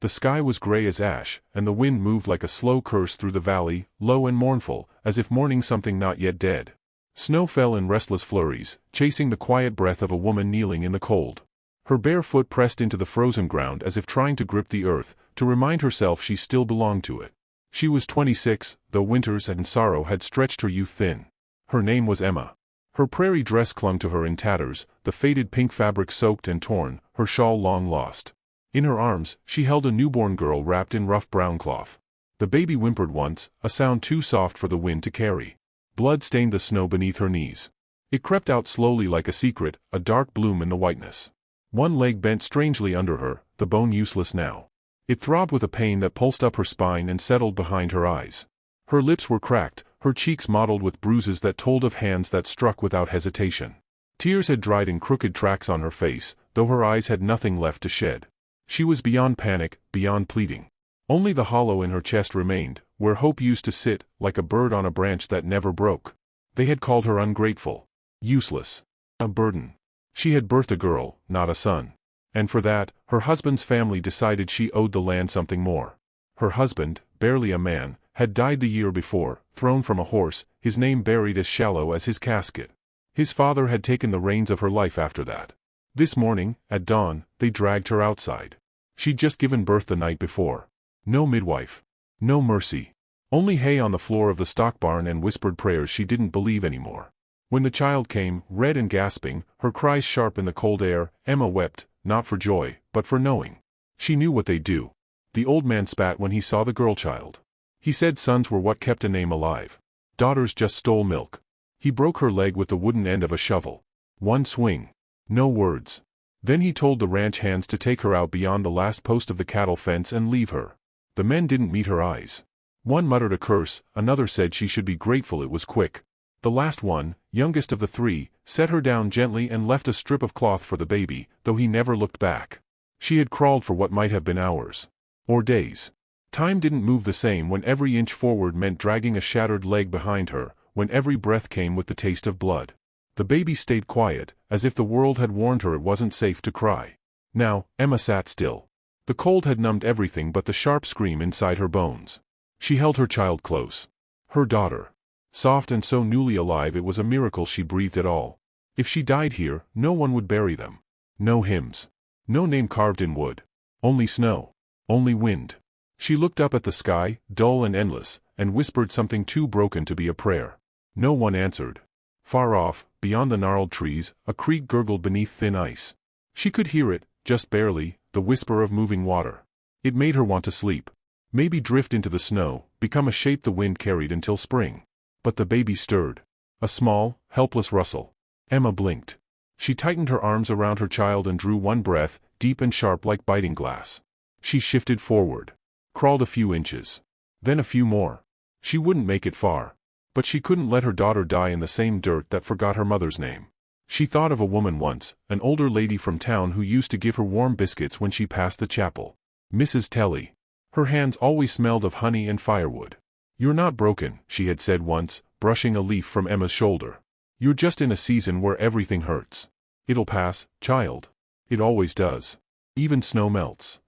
The sky was gray as ash, and the wind moved like a slow curse through the valley, low and mournful, as if mourning something not yet dead. Snow fell in restless flurries, chasing the quiet breath of a woman kneeling in the cold. Her bare foot pressed into the frozen ground as if trying to grip the earth, to remind herself she still belonged to it. She was 26, though winters and sorrow had stretched her youth thin. Her name was Emma. Her prairie dress clung to her in tatters, the faded pink fabric soaked and torn, her shawl long lost. In her arms, she held a newborn girl wrapped in rough brown cloth. The baby whimpered once, a sound too soft for the wind to carry. Blood stained the snow beneath her knees. It crept out slowly like a secret, a dark bloom in the whiteness. One leg bent strangely under her, the bone useless now. It throbbed with a pain that pulsed up her spine and settled behind her eyes. Her lips were cracked, her cheeks mottled with bruises that told of hands that struck without hesitation. Tears had dried in crooked tracks on her face, though her eyes had nothing left to shed. She was beyond panic, beyond pleading. Only the hollow in her chest remained, where hope used to sit, like a bird on a branch that never broke. They had called her ungrateful, useless, a burden. She had birthed a girl, not a son. And for that, her husband's family decided she owed the land something more. Her husband, barely a man, had died the year before, thrown from a horse, his name buried as shallow as his casket. His father had taken the reins of her life after that. This morning, at dawn, they dragged her outside. She'd just given birth the night before. No midwife. No mercy. Only hay on the floor of the stock barn and whispered prayers she didn't believe anymore. When the child came, red and gasping, her cries sharp in the cold air, Emma wept, not for joy, but for knowing. She knew what they'd do. The old man spat when he saw the girl child. He said sons were what kept a name alive. Daughters just stole milk. He broke her leg with the wooden end of a shovel. One swing. No words. Then he told the ranch hands to take her out beyond the last post of the cattle fence and leave her. The men didn't meet her eyes. One muttered a curse, another said she should be grateful it was quick. The last one, youngest of the three, set her down gently and left a strip of cloth for the baby, though he never looked back. She had crawled for what might have been hours. Or days. Time didn't move the same when every inch forward meant dragging a shattered leg behind her, when every breath came with the taste of blood. The baby stayed quiet, as if the world had warned her it wasn't safe to cry. Now, Emma sat still. The cold had numbed everything but the sharp scream inside her bones. She held her child close. Her daughter. Soft and so newly alive it was a miracle she breathed at all. If she died here, no one would bury them. No hymns. No name carved in wood. Only snow. Only wind. She looked up at the sky, dull and endless, and whispered something too broken to be a prayer. No one answered. Far off, beyond the gnarled trees, a creek gurgled beneath thin ice. She could hear it, just barely, the whisper of moving water. It made her want to sleep. Maybe drift into the snow, become a shape the wind carried until spring. But the baby stirred. A small, helpless rustle. Emma blinked. She tightened her arms around her child and drew one breath, deep and sharp like biting glass. She shifted forward. Crawled a few inches. Then a few more. She wouldn't make it far. But she couldn't let her daughter die in the same dirt that forgot her mother's name. She thought of a woman once, an older lady from town who used to give her warm biscuits when she passed the chapel. Mrs. Telly. Her hands always smelled of honey and firewood. "You're not broken," she had said once, brushing a leaf from Emma's shoulder. "You're just in a season where everything hurts. It'll pass, child. It always does. Even snow melts."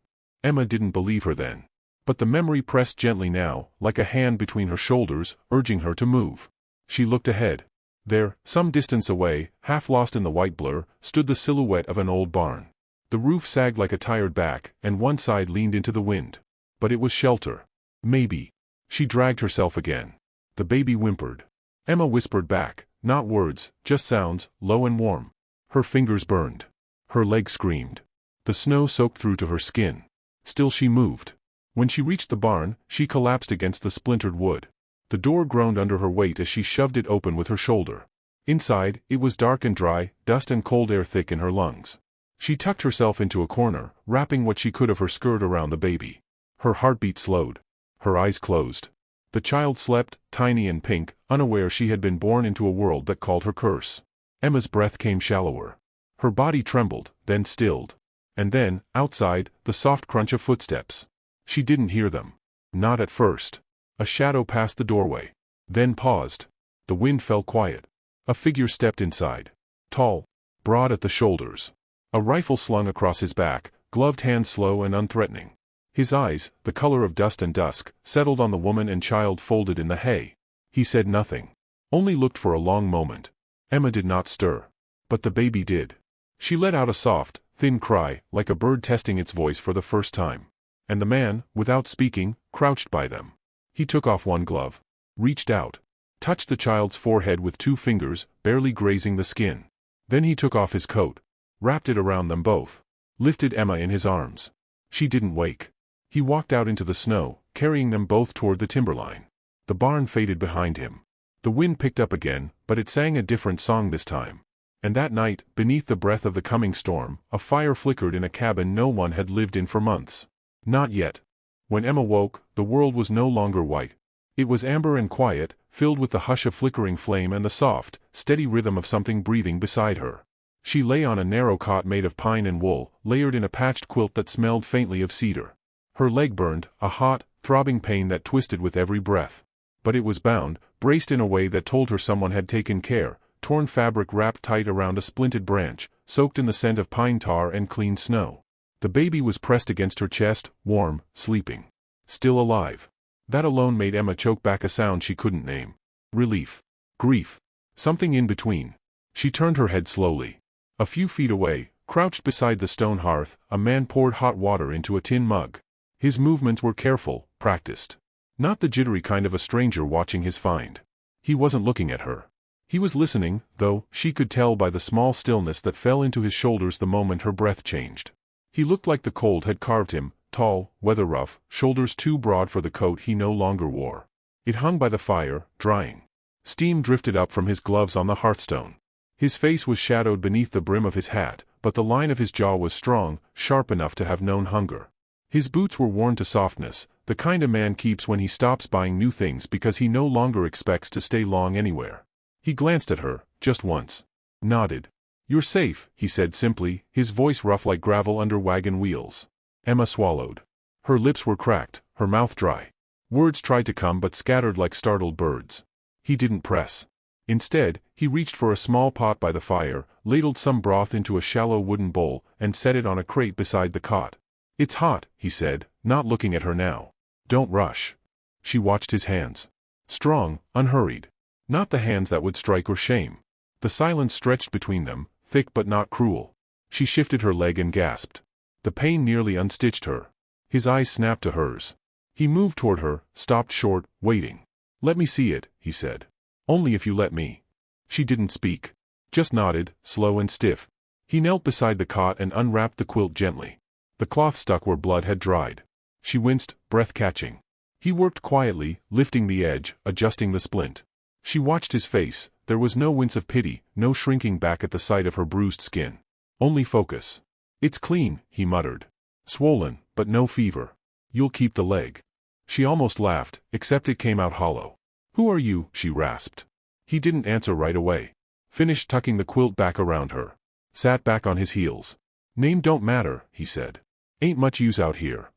Emma didn't believe her then. But the memory pressed gently now, like a hand between her shoulders, urging her to move. She looked ahead. There, some distance away, half lost in the white blur, stood the silhouette of an old barn. The roof sagged like a tired back, and one side leaned into the wind. But it was shelter. Maybe. She dragged herself again. The baby whimpered. Emma whispered back, not words, just sounds, low and warm. Her fingers burned. Her legs screamed. The snow soaked through to her skin. Still she moved. When she reached the barn, she collapsed against the splintered wood. The door groaned under her weight as she shoved it open with her shoulder. Inside, it was dark and dry, dust and cold air thick in her lungs. She tucked herself into a corner, wrapping what she could of her skirt around the baby. Her heartbeat slowed. Her eyes closed. The child slept, tiny and pink, unaware she had been born into a world that called her curse. Emma's breath came shallower. Her body trembled, then stilled. And then, outside, the soft crunch of footsteps. She didn't hear them. Not at first. A shadow passed the doorway. Then paused. The wind fell quiet. A figure stepped inside. Tall. Broad at the shoulders. A rifle slung across his back, gloved hands slow and unthreatening. His eyes, the color of dust and dusk, settled on the woman and child folded in the hay. He said nothing. Only looked for a long moment. Emma did not stir. But the baby did. She let out a soft, thin cry, like a bird testing its voice for the first time. And the man, without speaking, crouched by them. He took off one glove. Reached out. Touched the child's forehead with 2 fingers, barely grazing the skin. Then he took off his coat. Wrapped it around them both. Lifted Emma in his arms. She didn't wake. He walked out into the snow, carrying them both toward the timberline. The barn faded behind him. The wind picked up again, but it sang a different song this time. And that night, beneath the breath of the coming storm, a fire flickered in a cabin no one had lived in for months. Not yet. When Emma woke, the world was no longer white. It was amber and quiet, filled with the hush of flickering flame and the soft, steady rhythm of something breathing beside her. She lay on a narrow cot made of pine and wool, layered in a patched quilt that smelled faintly of cedar. Her leg burned, a hot, throbbing pain that twisted with every breath. But it was bound, braced in a way that told her someone had taken care, torn fabric wrapped tight around a splinted branch, soaked in the scent of pine tar and clean snow. The baby was pressed against her chest, warm, sleeping. Still alive. That alone made Emma choke back a sound she couldn't name. Relief. Grief. Something in between. She turned her head slowly. A few feet away, crouched beside the stone hearth, a man poured hot water into a tin mug. His movements were careful, practiced. Not the jittery kind of a stranger watching his find. He wasn't looking at her. He was listening, though, she could tell by the small stillness that fell into his shoulders the moment her breath changed. He looked like the cold had carved him, tall, weather-rough, shoulders too broad for the coat he no longer wore. It hung by the fire, drying. Steam drifted up from his gloves on the hearthstone. His face was shadowed beneath the brim of his hat, but the line of his jaw was strong, sharp enough to have known hunger. His boots were worn to softness, the kind a man keeps when he stops buying new things because he no longer expects to stay long anywhere. He glanced at her, just once. Nodded. "You're safe," he said simply, his voice rough like gravel under wagon wheels. Emma swallowed. Her lips were cracked, her mouth dry. Words tried to come but scattered like startled birds. He didn't press. Instead, he reached for a small pot by the fire, ladled some broth into a shallow wooden bowl, and set it on a crate beside the cot. "It's hot," he said, not looking at her now. "Don't rush." She watched his hands. Strong, unhurried. Not the hands that would strike or shame. The silence stretched between them, thick but not cruel. She shifted her leg and gasped. The pain nearly unstitched her. His eyes snapped to hers. He moved toward her, stopped short, waiting. "Let me see it," he said. "Only if you let me." She didn't speak. Just nodded, slow and stiff. He knelt beside the cot and unwrapped the quilt gently. The cloth stuck where blood had dried. She winced, breath catching. He worked quietly, lifting the edge, adjusting the splint. She watched his face. There was no wince of pity, no shrinking back at the sight of her bruised skin. Only focus. "It's clean," he muttered. "Swollen, but no fever. You'll keep the leg." She almost laughed, except it came out hollow. "Who are you?" she rasped. He didn't answer right away. Finished tucking the quilt back around her. Sat back on his heels. "Name don't matter," he said. "Ain't much use out here."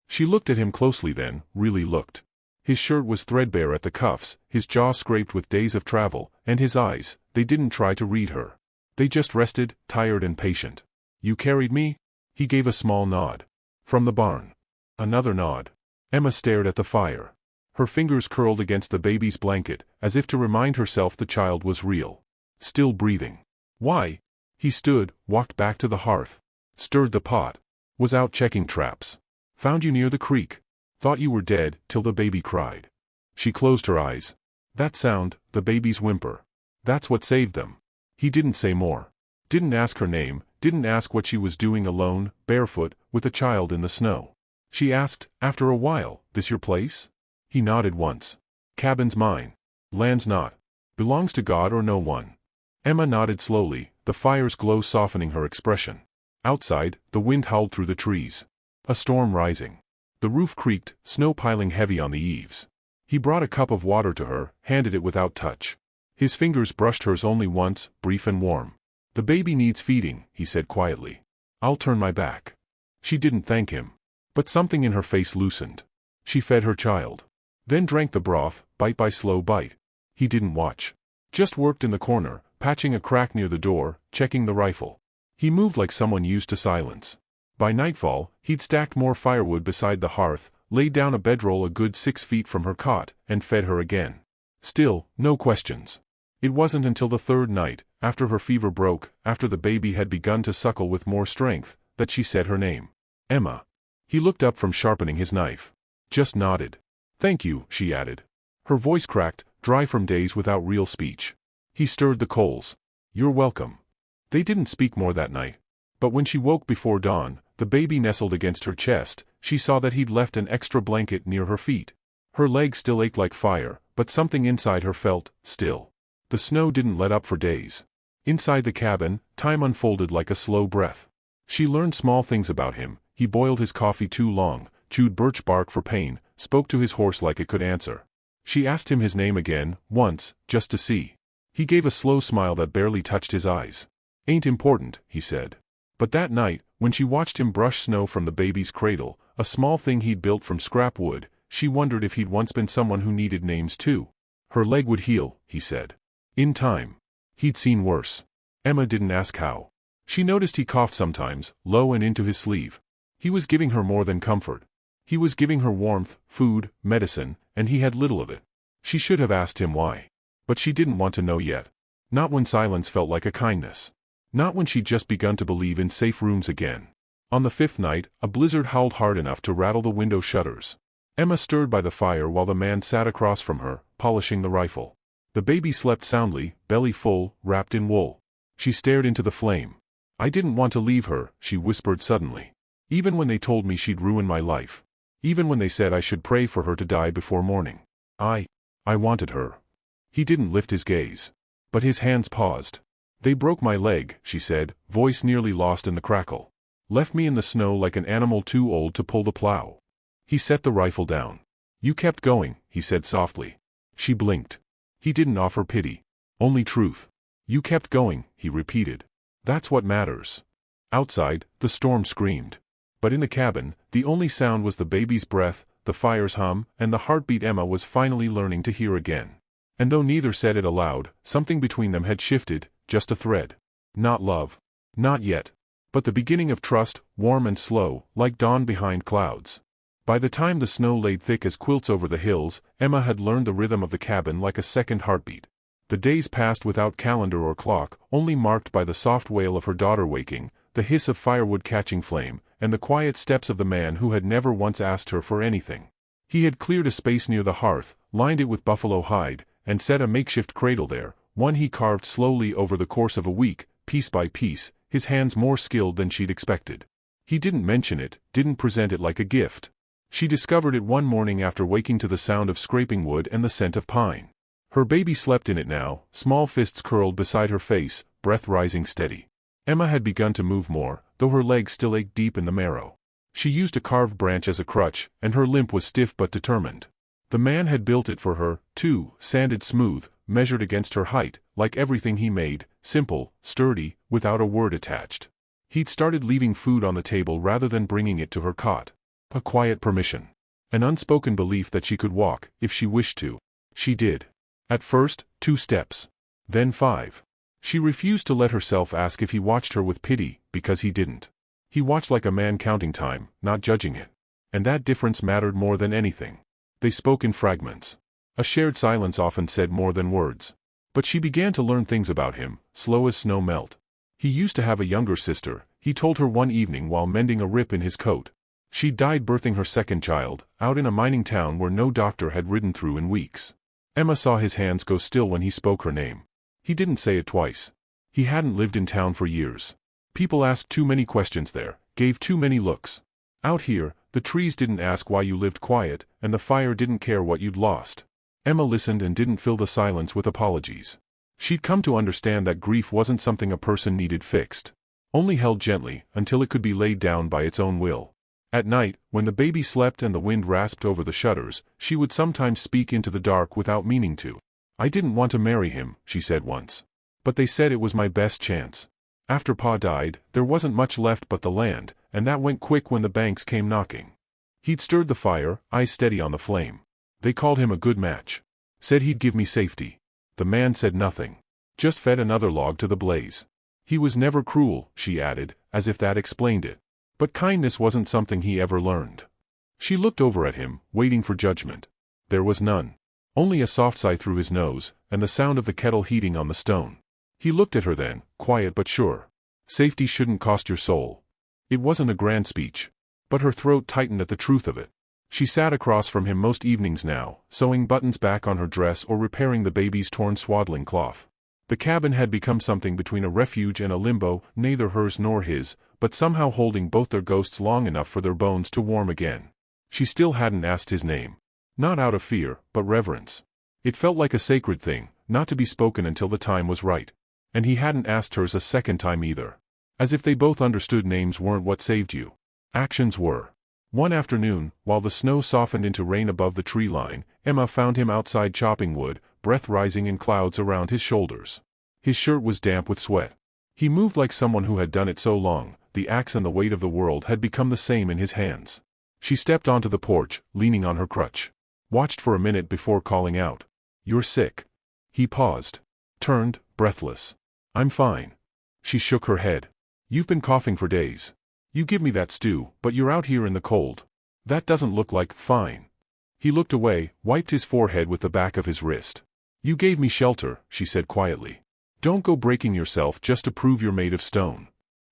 She looked at him closely then, really looked. His shirt was threadbare at the cuffs, his jaw scraped with days of travel, and his eyes, they didn't try to read her. They just rested, tired and patient. "You carried me?" He gave a small nod. "From the barn." Another nod. Emma stared at the fire. Her fingers curled against the baby's blanket, as if to remind herself the child was real. Still breathing. "Why?" He stood, walked back to the hearth. Stirred the pot. "Was out checking traps. Found you near the creek. Thought you were dead, till the baby cried." She closed her eyes. That sound, the baby's whimper. That's what saved them. He didn't say more. Didn't ask her name, didn't ask what she was doing alone, barefoot, with a child in the snow. She asked, after a while, "This your place?" He nodded once. "Cabin's mine. Land's not. Belongs to God or no one." Emma nodded slowly, the fire's glow softening her expression. Outside, the wind howled through the trees. A storm rising. The roof creaked, snow piling heavy on the eaves. He brought a cup of water to her, handed it without touch. His fingers brushed hers only once, brief and warm. "The baby needs feeding," he said quietly. "I'll turn my back." She didn't thank him. But something in her face loosened. She fed her child. Then drank the broth, bite by slow bite. He didn't watch. Just worked in the corner, patching a crack near the door, checking the rifle. He moved like someone used to silence. By nightfall, he'd stacked more firewood beside the hearth, laid down a bedroll a good 6 feet from her cot, and fed her again. Still, no questions. It wasn't until the third night, after her fever broke, after the baby had begun to suckle with more strength, that she said her name. Emma. He looked up from sharpening his knife. Just nodded. Thank you, she added. Her voice cracked, dry from days without real speech. He stirred the coals. You're welcome. They didn't speak more that night. But when she woke before dawn, the baby nestled against her chest, she saw that he'd left an extra blanket near her feet. Her legs still ached like fire, but something inside her felt still. The snow didn't let up for days. Inside the cabin, time unfolded like a slow breath. She learned small things about him. He boiled his coffee too long, chewed birch bark for pain, spoke to his horse like it could answer. She asked him his name again, once, just to see. He gave a slow smile that barely touched his eyes. Ain't important, he said. But that night, when she watched him brush snow from the baby's cradle, a small thing he'd built from scrap wood, she wondered if he'd once been someone who needed names too. Her leg would heal, he said. In time. He'd seen worse. Emma didn't ask how. She noticed he coughed sometimes, low and into his sleeve. He was giving her more than comfort. He was giving her warmth, food, medicine, and he had little of it. She should have asked him why. But she didn't want to know yet. Not when silence felt like a kindness. Not when she'd just begun to believe in safe rooms again. On the fifth night, a blizzard howled hard enough to rattle the window shutters. Emma stirred by the fire while the man sat across from her, polishing the rifle. The baby slept soundly, belly full, wrapped in wool. She stared into the flame. I didn't want to leave her, she whispered suddenly. Even when they told me she'd ruin my life. Even when they said I should pray for her to die before morning. I wanted her. He didn't lift his gaze. But his hands paused. They broke my leg, she said, voice nearly lost in the crackle. Left me in the snow like an animal too old to pull the plow. He set the rifle down. You kept going, he said softly. She blinked. He didn't offer pity. Only truth. You kept going, he repeated. That's what matters. Outside, the storm screamed. But in the cabin, the only sound was the baby's breath, the fire's hum, and the heartbeat Emma was finally learning to hear again. And though neither said it aloud, something between them had shifted, just a thread. Not love. Not yet. But the beginning of trust, warm and slow, like dawn behind clouds. By the time the snow laid thick as quilts over the hills, Emma had learned the rhythm of the cabin like a second heartbeat. The days passed without calendar or clock, only marked by the soft wail of her daughter waking, the hiss of firewood catching flame, and the quiet steps of the man who had never once asked her for anything. He had cleared a space near the hearth, lined it with buffalo hide, and set a makeshift cradle there, one he carved slowly over the course of a week, piece by piece, his hands more skilled than she'd expected. He didn't mention it, didn't present it like a gift. She discovered it one morning after waking to the sound of scraping wood and the scent of pine. Her baby slept in it now, small fists curled beside her face, breath rising steady. Emma had begun to move more, though her legs still ached deep in the marrow. She used a carved branch as a crutch, and her limp was stiff but determined. The man had built it for her, too, sanded smooth, measured against her height, like everything he made, simple, sturdy, without a word attached. He'd started leaving food on the table rather than bringing it to her cot. A quiet permission. An unspoken belief that she could walk, if she wished to. She did. At first, 2 steps. Then 5. She refused to let herself ask if he watched her with pity, because he didn't. He watched like a man counting time, not judging it. And that difference mattered more than anything. They spoke in fragments. A shared silence often said more than words. But she began to learn things about him, slow as snow melt. He used to have a younger sister, he told her one evening while mending a rip in his coat. She'd died birthing her second child, out in a mining town where no doctor had ridden through in weeks. Emma saw his hands go still when he spoke her name. He didn't say it twice. He hadn't lived in town for years. People asked too many questions there, gave too many looks. Out here, the trees didn't ask why you lived quiet, and the fire didn't care what you'd lost. Emma listened and didn't fill the silence with apologies. She'd come to understand that grief wasn't something a person needed fixed. Only held gently, until it could be laid down by its own will. At night, when the baby slept and the wind rasped over the shutters, she would sometimes speak into the dark without meaning to. I didn't want to marry him, she said once. But they said it was my best chance. After Pa died, there wasn't much left but the land, and that went quick when the banks came knocking. He'd stirred the fire, eyes steady on the flame. They called him a good match. Said he'd give me safety. The man said nothing. Just fed another log to the blaze. He was never cruel, she added, as if that explained it. But kindness wasn't something he ever learned. She looked over at him, waiting for judgment. There was none. Only a soft sigh through his nose, and the sound of the kettle heating on the stone. He looked at her then, quiet but sure. Safety shouldn't cost your soul. It wasn't a grand speech. But her throat tightened at the truth of it. She sat across from him most evenings now, sewing buttons back on her dress or repairing the baby's torn swaddling cloth. The cabin had become something between a refuge and a limbo, neither hers nor his, but somehow holding both their ghosts long enough for their bones to warm again. She still hadn't asked his name. Not out of fear, but reverence. It felt like a sacred thing, not to be spoken until the time was right. And he hadn't asked hers a second time either. As if they both understood names weren't what saved you. Actions were. One afternoon, while the snow softened into rain above the tree line, Emma found him outside chopping wood, breath rising in clouds around his shoulders. His shirt was damp with sweat. He moved like someone who had done it so long, the axe and the weight of the world had become the same in his hands. She stepped onto the porch, leaning on her crutch. Watched for a minute before calling out. "You're sick." He paused. Turned, breathless. "I'm fine." She shook her head. "You've been coughing for days. You give me that stew, but you're out here in the cold. That doesn't look like fine." He looked away, wiped his forehead with the back of his wrist. "You gave me shelter," she said quietly. "Don't go breaking yourself just to prove you're made of stone."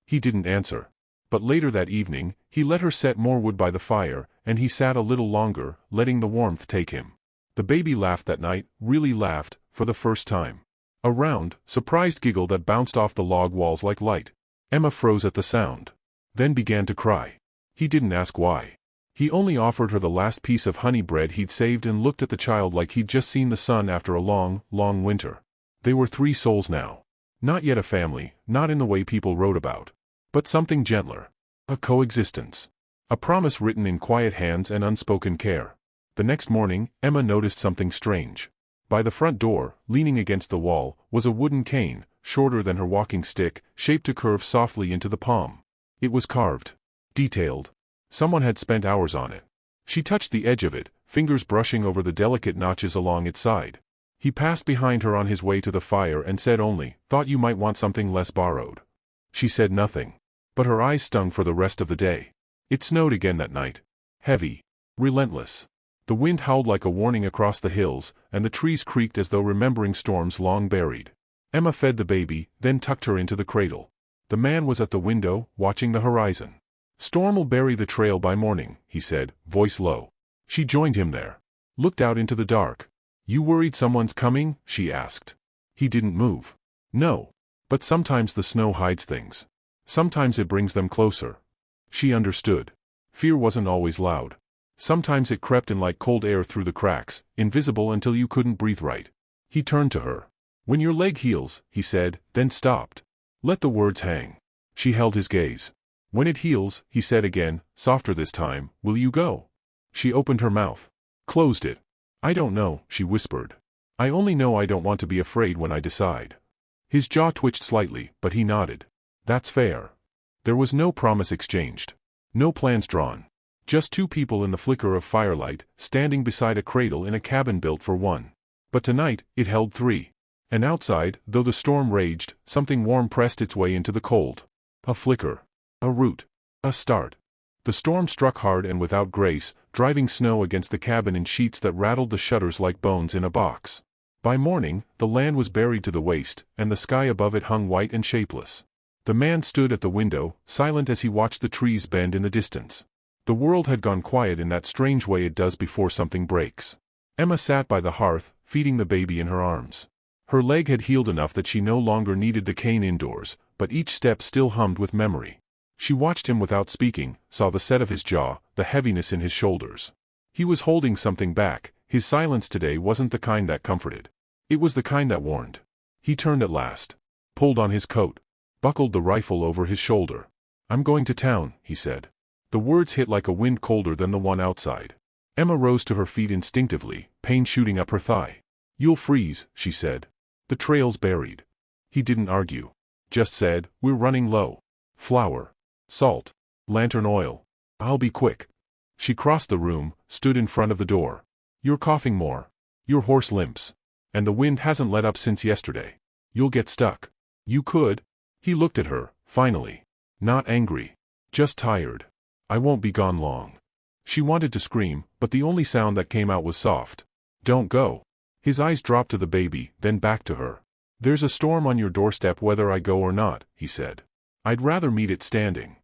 He didn't answer. But later that evening, he let her set more wood by the fire, and he sat a little longer, letting the warmth take him. The baby laughed that night, really laughed, for the first time. A round, surprised giggle that bounced off the log walls like light. Emma froze at the sound. Then began to cry. He didn't ask why. He only offered her the last piece of honey bread he'd saved and looked at the child like he'd just seen the sun after a long, long winter. They were 3 souls now. Not yet a family, not in the way people wrote about. But something gentler. A coexistence. A promise written in quiet hands and unspoken care. The next morning, Emma noticed something strange. By the front door, leaning against the wall, was a wooden cane, shorter than her walking stick, shaped to curve softly into the palm. It was carved. Detailed. Someone had spent hours on it. She touched the edge of it, fingers brushing over the delicate notches along its side. He passed behind her on his way to the fire and said only, "Thought you might want something less borrowed." She said nothing. But her eyes stung for the rest of the day. It snowed again that night. Heavy. Relentless. The wind howled like a warning across the hills, and the trees creaked as though remembering storms long buried. Emma fed the baby, then tucked her into the cradle. The man was at the window, watching the horizon. "Storm'll bury the trail by morning," he said, voice low. She joined him there. Looked out into the dark. "You worried someone's coming?" she asked. He didn't move. "No. But sometimes the snow hides things. Sometimes it brings them closer." She understood. Fear wasn't always loud. Sometimes it crept in like cold air through the cracks, invisible until you couldn't breathe right. He turned to her. "When your leg heals," he said, then stopped. Let the words hang. She held his gaze. "When it heals," he said again, softer this time, "will you go?" She opened her mouth. Closed it. "I don't know," she whispered. "I only know I don't want to be afraid when I decide." His jaw twitched slightly, but he nodded. "That's fair." There was no promise exchanged. No plans drawn. Just 2 people in the flicker of firelight, standing beside a cradle in a cabin built for one. But tonight, it held 3. And outside, though the storm raged, something warm pressed its way into the cold. A flicker. A root. A start. The storm struck hard and without grace, driving snow against the cabin in sheets that rattled the shutters like bones in a box. By morning, the land was buried to the waist, and the sky above it hung white and shapeless. The man stood at the window, silent as he watched the trees bend in the distance. The world had gone quiet in that strange way it does before something breaks. Emma sat by the hearth, feeding the baby in her arms. Her leg had healed enough that she no longer needed the cane indoors, but each step still hummed with memory. She watched him without speaking, saw the set of his jaw, the heaviness in his shoulders. He was holding something back. His silence today wasn't the kind that comforted. It was the kind that warned. He turned at last. Pulled on his coat. Buckled the rifle over his shoulder. "I'm going to town," he said. The words hit like a wind colder than the one outside. Emma rose to her feet instinctively, pain shooting up her thigh. "You'll freeze," she said. "The trail's buried." He didn't argue. Just said, "We're running low. Flour. Salt. Lantern oil. I'll be quick." She crossed the room, stood in front of the door. "You're coughing more. Your horse limps. And the wind hasn't let up since yesterday. You'll get stuck." "You could." He looked at her, finally. Not angry. Just tired. I won't be gone long. She wanted to scream, but the only sound that came out was soft. Don't go. His eyes dropped to the baby, then back to her. There's a storm on your doorstep whether I go or not, he said. I'd rather meet it standing.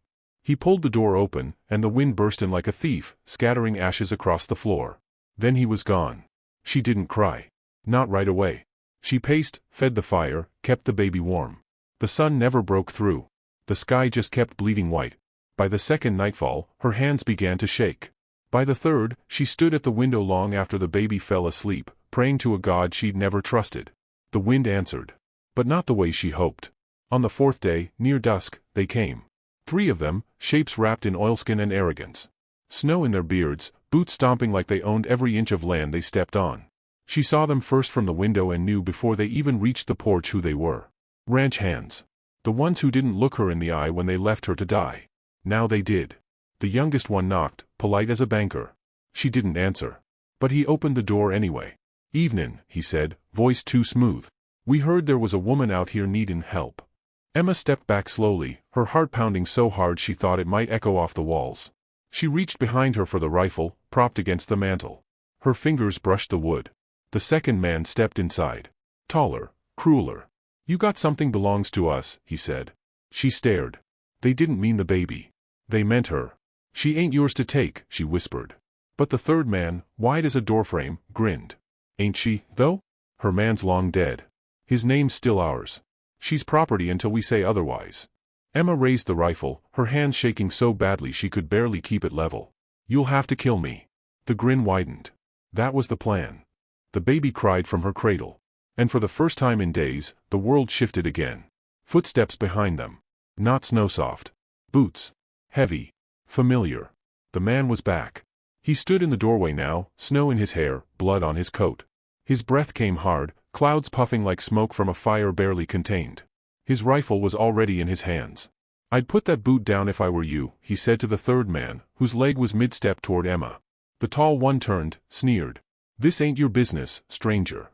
He pulled the door open, and the wind burst in like a thief, scattering ashes across the floor. Then he was gone. She didn't cry. Not right away. She paced, fed the fire, kept the baby warm. The sun never broke through. The sky just kept bleeding white. By the second nightfall, her hands began to shake. By the third, she stood at the window long after the baby fell asleep, praying to a God she'd never trusted. The wind answered. But not the way she hoped. On the fourth day, near dusk, they came. 3 of them, shapes wrapped in oilskin and arrogance. Snow in their beards, boots stomping like they owned every inch of land they stepped on. She saw them first from the window and knew before they even reached the porch who they were. Ranch hands. The ones who didn't look her in the eye when they left her to die. Now they did. The youngest one knocked, polite as a banker. She didn't answer. But he opened the door anyway. "Evenin'," he said, voice too smooth. "We heard there was a woman out here needin' help." Emma stepped back slowly, her heart pounding so hard she thought it might echo off the walls. She reached behind her for the rifle, propped against the mantel. Her fingers brushed the wood. The second man stepped inside. Taller, crueler. "You got something belongs to us," he said. She stared. They didn't mean the baby. They meant her. "She ain't yours to take," she whispered. But the third man, wide as a doorframe, grinned. "Ain't she, though? Her man's long dead. His name's still ours. She's property until we say otherwise." Emma raised the rifle, her hands shaking so badly she could barely keep it level. "You'll have to kill me." The grin widened. That was the plan. The baby cried from her cradle. And for the first time in days, the world shifted again. Footsteps behind them. Not Snowsoft. Boots. Heavy. Familiar. The man was back. He stood in the doorway now, snow in his hair, blood on his coat. His breath came hard, clouds puffing like smoke from a fire barely contained. His rifle was already in his hands. "I'd put that boot down if I were you," he said to the third man, whose leg was mid-step toward Emma. The tall one turned, sneered. "This ain't your business, stranger."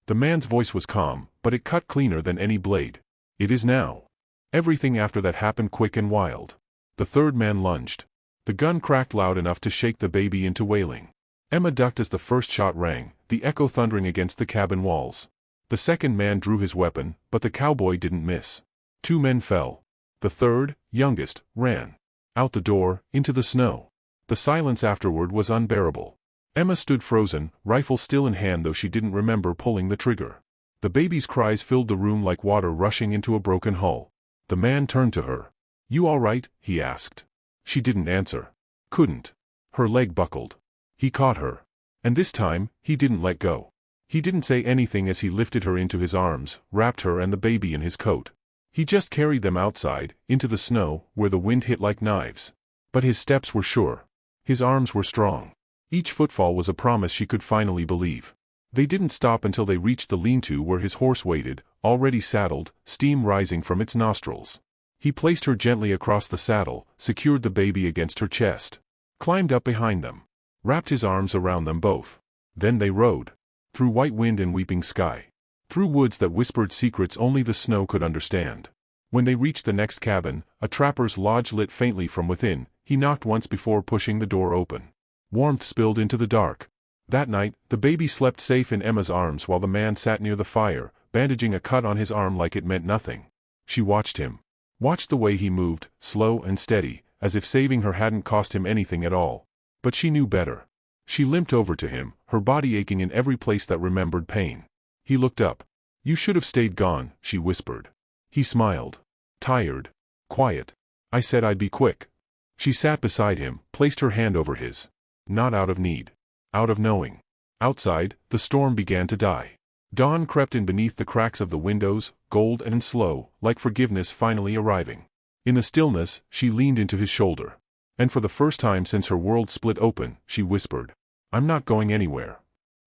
The man's voice was calm, but it cut cleaner than any blade. "It is now." Everything after that happened quick and wild. The third man lunged. The gun cracked loud enough to shake the baby into wailing. Emma ducked as the first shot rang, the echo thundering against the cabin walls. The second man drew his weapon, but the cowboy didn't miss. 2 men fell. The third, youngest, ran. Out the door, into the snow. The silence afterward was unbearable. Emma stood frozen, rifle still in hand though she didn't remember pulling the trigger. The baby's cries filled the room like water rushing into a broken hull. The man turned to her. "You all right?" he asked. She didn't answer. Couldn't. Her leg buckled. He caught her. And this time, he didn't let go. He didn't say anything as he lifted her into his arms, wrapped her and the baby in his coat. He just carried them outside, into the snow, where the wind hit like knives. But his steps were sure. His arms were strong. Each footfall was a promise she could finally believe. They didn't stop until they reached the lean-to where his horse waited, already saddled, steam rising from its nostrils. He placed her gently across the saddle, secured the baby against her chest. Climbed up behind them. Wrapped his arms around them both. Then they rode. Through white wind and weeping sky. Through woods that whispered secrets only the snow could understand. When they reached the next cabin, a trapper's lodge lit faintly from within, he knocked once before pushing the door open. Warmth spilled into the dark. That night, the baby slept safe in Emma's arms while the man sat near the fire, bandaging a cut on his arm like it meant nothing. She watched him. Watched the way he moved, slow and steady, as if saving her hadn't cost him anything at all. But she knew better. She limped over to him, her body aching in every place that remembered pain. He looked up. "You should have stayed gone," she whispered. He smiled. Tired. Quiet. "I said I'd be quick." She sat beside him, placed her hand over his. Not out of need. Out of knowing. Outside, the storm began to die. Dawn crept in beneath the cracks of the windows, gold and slow, like forgiveness finally arriving. In the stillness, she leaned into his shoulder. And for the first time since her world split open, she whispered, "I'm not going anywhere."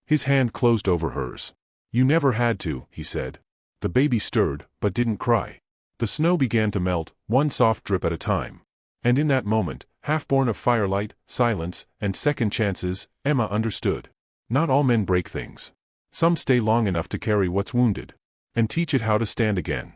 His hand closed over hers. "You never had to," he said. The baby stirred, but didn't cry. The snow began to melt, one soft drip at a time. And in that moment, half born of firelight, silence, and second chances, Emma understood. Not all men break things. Some stay long enough to carry what's wounded. And teach it how to stand again.